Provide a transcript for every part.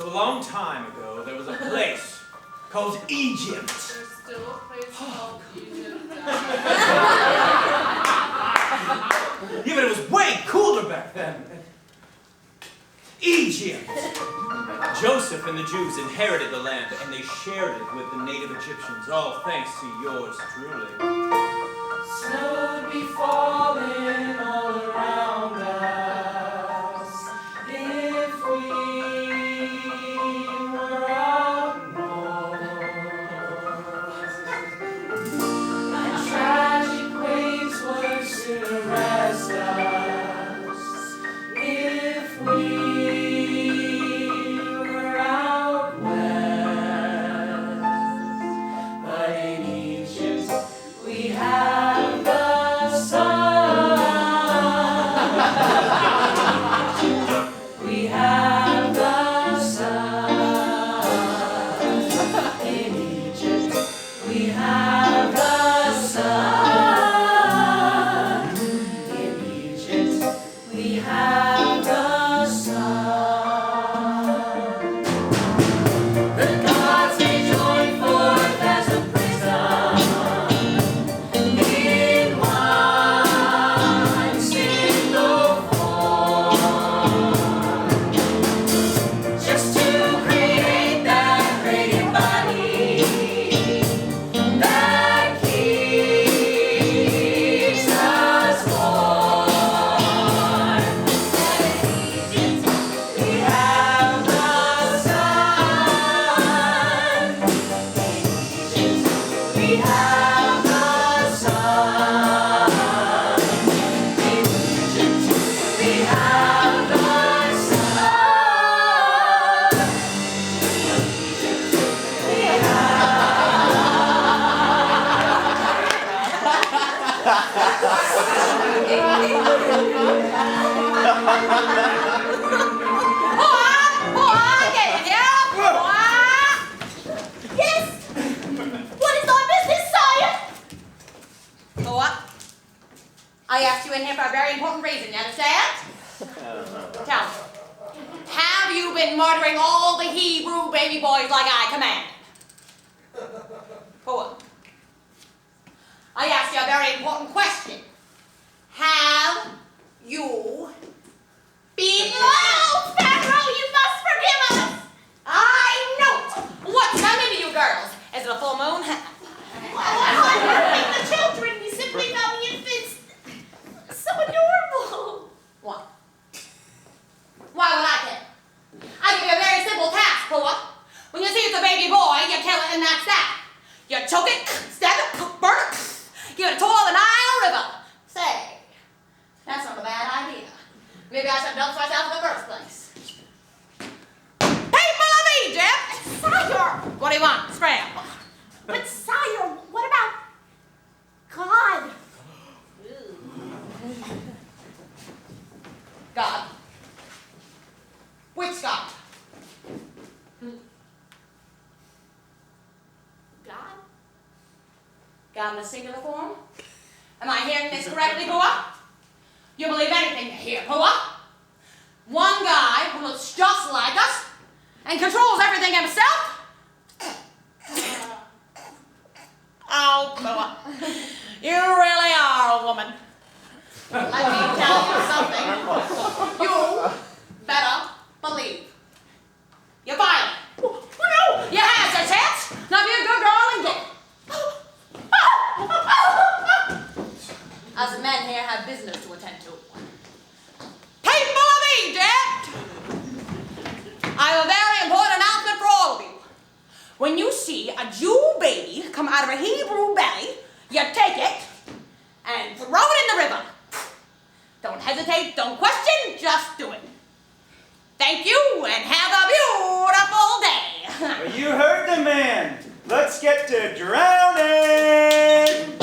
So a long time ago, there was a place called Egypt. There's still a place called Egypt. Yeah, but it was way cooler back then. Egypt. Joseph and the Jews inherited the land, and they shared it with the native Egyptians, all thanks to yours truly. Snow would be falling all around us if we were out north. And tragic waves would soon arrest us if we were out west. But in Egypt we have the sun. We have the sun. In Egypt we have the sun. In Egypt we have the sun. The gods may join forth as a prism in one single form, just to create that radiant body that keeps us warm. And in Egypt we have the sun. In Egypt we have the sun. In Egypt we have the sun. We Yes! What is thy business, sire? What? I asked you in here for a very important reason, you understand? Tell me. Have you been murdering all the Hebrew baby boys like I command? For what? I asked you a very important question. Have you been... Oh, Pharaoh, you must forgive us! I know it. What's come into you girls? Is it a full moon? I'm hurting the children. You simply found the infants so adorable. What? Why would I care? I give you a very simple task, Poa. When you see it's a baby boy, you kill it and that's that. You choke it, stab it, burn it, give it a tour of the Nile River. Say, that's not a bad idea. Maybe I should have done it myself in the first place. People of Egypt! Sire! What do you want? Scram. But sire, what about God? God. Which God? God? God in a singular form? Am I hearing this correctly, Poa? You believe anything you hear, Poa? One guy who looks just like us and controls everything himself? Oh, Poa, you really are a woman. Let me tell you something. You better believe. You're violent. Oh, no! You have your chance. Now be a good girl and get it. Us men here have business to attend to. People of Egypt! I have a very important announcement for all of you. When you see a Jew baby come out of a Hebrew belly, you take it and throw it in the river. Don't hesitate, don't question, just do it. Thank you and have a beautiful day. Well, you heard the man. Let's get to drowning.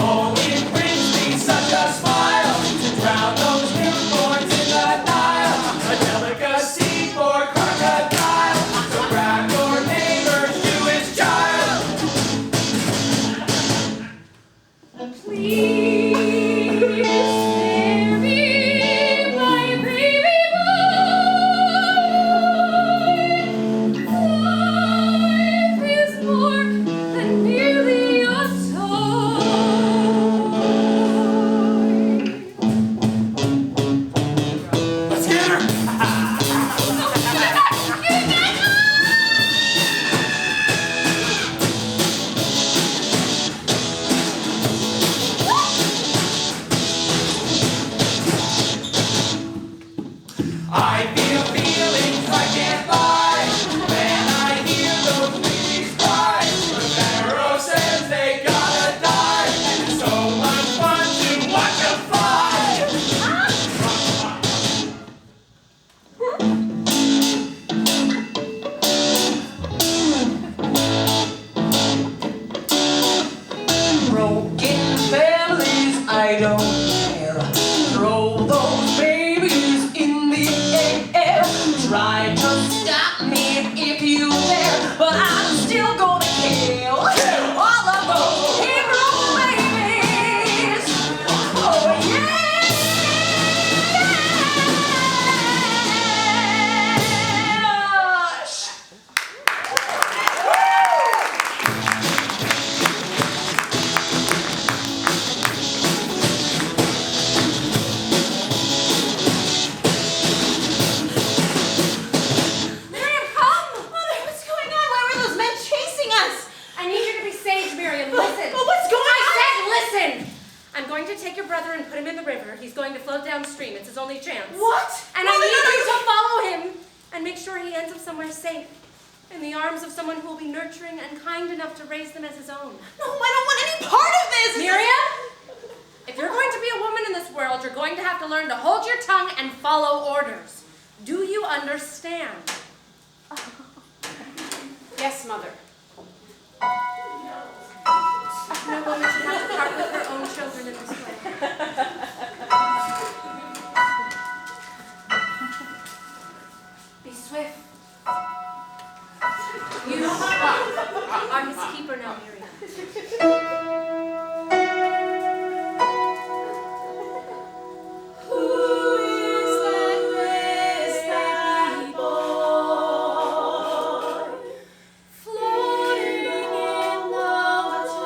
Oh, it brings me such a smile to drown those newborns in the Nile. A delicacy for crocodile. So grab your neighbor's Jewish child I feel feelings I can't lie when I hear those babies cry. The Pharaoh says they gotta die, and it's so much fun to watch them fly. Broken families, I don't care. Throw those babies in the air. Try to stop me if you dare, but I'm still gonna kill all of those Hebrew babies. Oh yeah! Miriam, come! Mother, what's going on? Why were those men chasing us? I need you to be sage, Miriam. Listen. Well, what's going on? I said listen! I'm going to take your brother and put him in the river. He's going to float downstream. It's his only chance. What? And I need you to follow him and make sure he ends up somewhere safe. In the arms of someone who will be nurturing and kind enough to raise them as his own. No, I don't want any part of this. Miriam, if you're going to be a woman in this world, you're going to have to learn to hold your tongue and follow orders. Do you understand? Yes, Mother. No woman should have to part with her own children in this way. Be swift. You are his keeper now, Miriam. Who is that boy floating in the water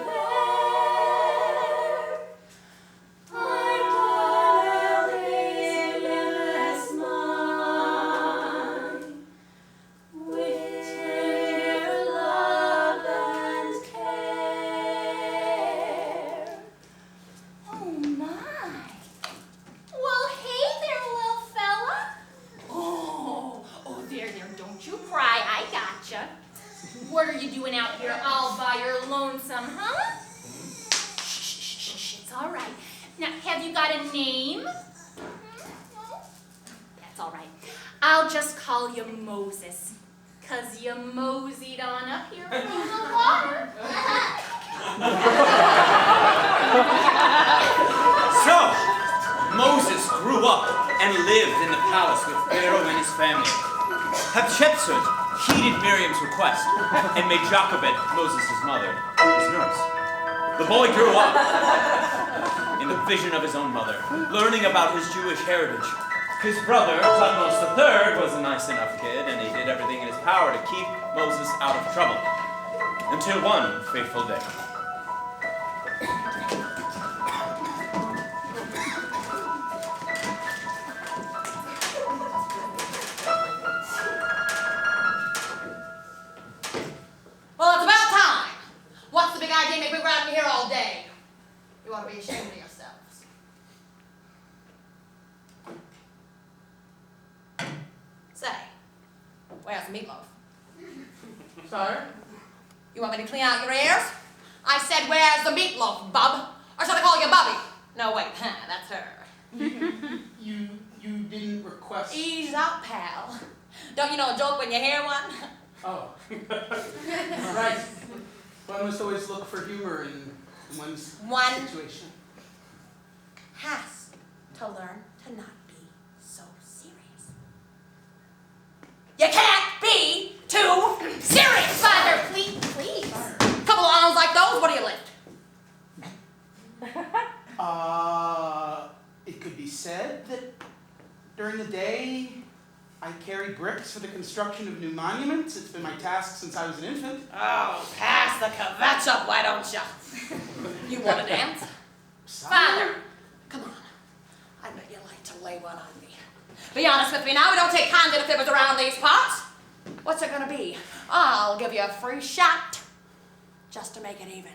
there? I boiled his endless mind with tender love and care. Oh my. Well, hey there, little fella. Oh, there, don't you cry. I gotcha. What are you doing out here all by your lonesome, huh? Shh, it's all right. Now, have you got a name? No? That's all right. I'll just call you Moses, 'cause you moseyed on up here from the water. So, Moses grew up and lived in the palace with Pharaoh and his family. Hatshepsut heeded Miriam's request and made Jochebed, Moses' mother, his nurse. The boy grew up in the vision of his own mother, learning about his Jewish heritage. His brother, Tutmos III, was a nice enough kid, and he did everything in his power to keep Moses out of trouble. Until one fateful day. Well, it's about time. What's the big idea making me around here all day? You ought to be ashamed of yourselves. Say, where's the meatloaf? Sir? You want me to clean out your ears? I said, where's the meatloaf, bub? Or should I call you Bubby? No, wait, that's her. You didn't request... Ease up, pal. Don't you know a joke when you hear one? Oh. Right. One must always look for humor in one's One situation. has to learn to not be so serious. You can't be too serious, Father. Please. Couple of arms like those, what do you lift? It could be said that during the day I carry bricks for the construction of new monuments. It's been my task since I was an infant. Oh, pass the kvetch up, why don't you? You want to dance? Father, come on. I bet you like to lay one on me. Be honest with me now, we don't take candid fibbers around these parts. What's it gonna be? I'll give you a free shot, just to make it even.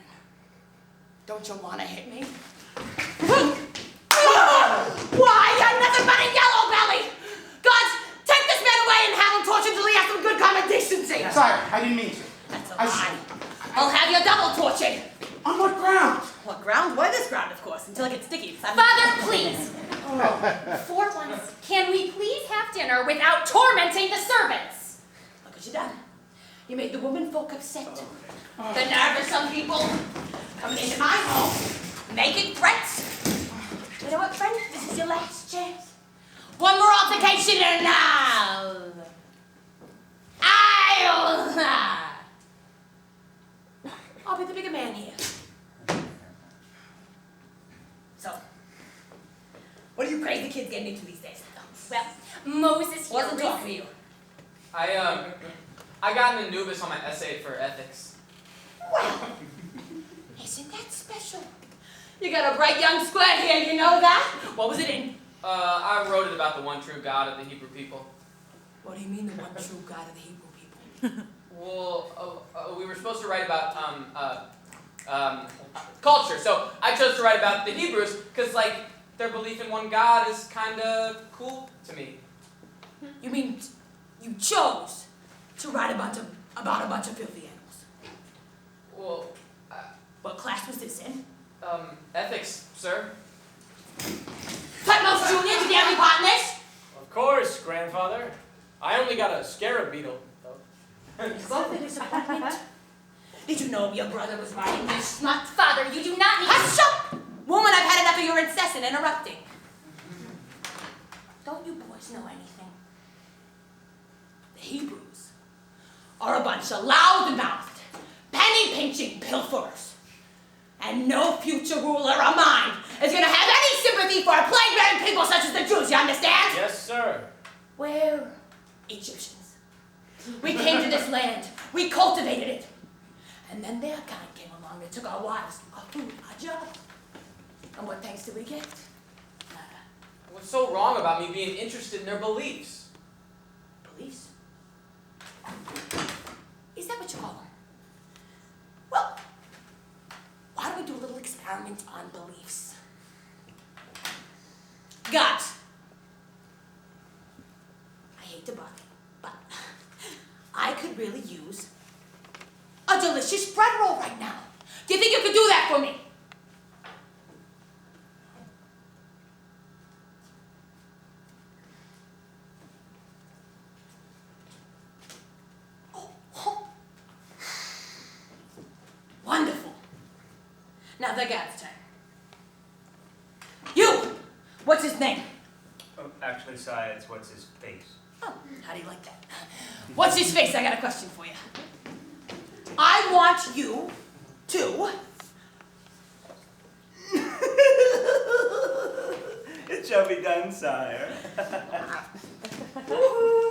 Don't you want to hit me? Why, you're nothing but a yellow belly! I didn't mean to. That's a I lie. I'll have you double tortured. On what ground? What ground? Why this ground, of course, until it gets sticky. Father, please. For once, can we please have dinner without tormenting the servants? Look what you done. You made the woman folk upset. The nerve of some people coming into my home, making threats. You know what, friend? This is your last chance. One more altercation and I'll be the bigger man here. So, what are you crazy kids getting into these days? Well, Moses here Wasn't talking to you. I got an Anubis on my essay for ethics. Well, isn't that special? You got a bright young square here, you know that? What was it in? I wrote it about the one true God of the Hebrew people. What do you mean the one true God of the Hebrew people? Well, we were supposed to write about culture, so I chose to write about the Hebrews because, like, their belief in one God is kind of cool to me. You mean you chose to write about a bunch of filthy animals? Well, What class was this in? ethics, sir. Clements Jr., did you have any part in this? Of course, grandfather. I only got a scarab beetle, though. Both a disappointment. Did you know your brother was writing this smut? Father, you do not need Hush up! Woman, I've had enough of your incessant interrupting. Don't you boys know anything? The Hebrews are a bunch of loud-mouthed, penny-pinching pilferers. And no future ruler of mine is going to have any sympathy for a plague-bearing people such as the Jews, you understand? Yes, sir. We're Egyptians. We came to this land. We cultivated it. And then their kind came along. They took our wives, our food, our job. And what thanks did we get? Nada. What's so wrong about me being interested in their beliefs? Beliefs? Is that what you call them? Well, why don't we do a little experiment on beliefs? God. I hate to bark, but I could really use a delicious bread roll right now. Do you think you could do that for me? Oh. Wonderful. Now the God's turn. You! What's his name? Actually, sire, it's what's his face. Oh, how do you like that? What's his face? I got a question for you. I want you to... It shall be done, sire. Woo-hoo.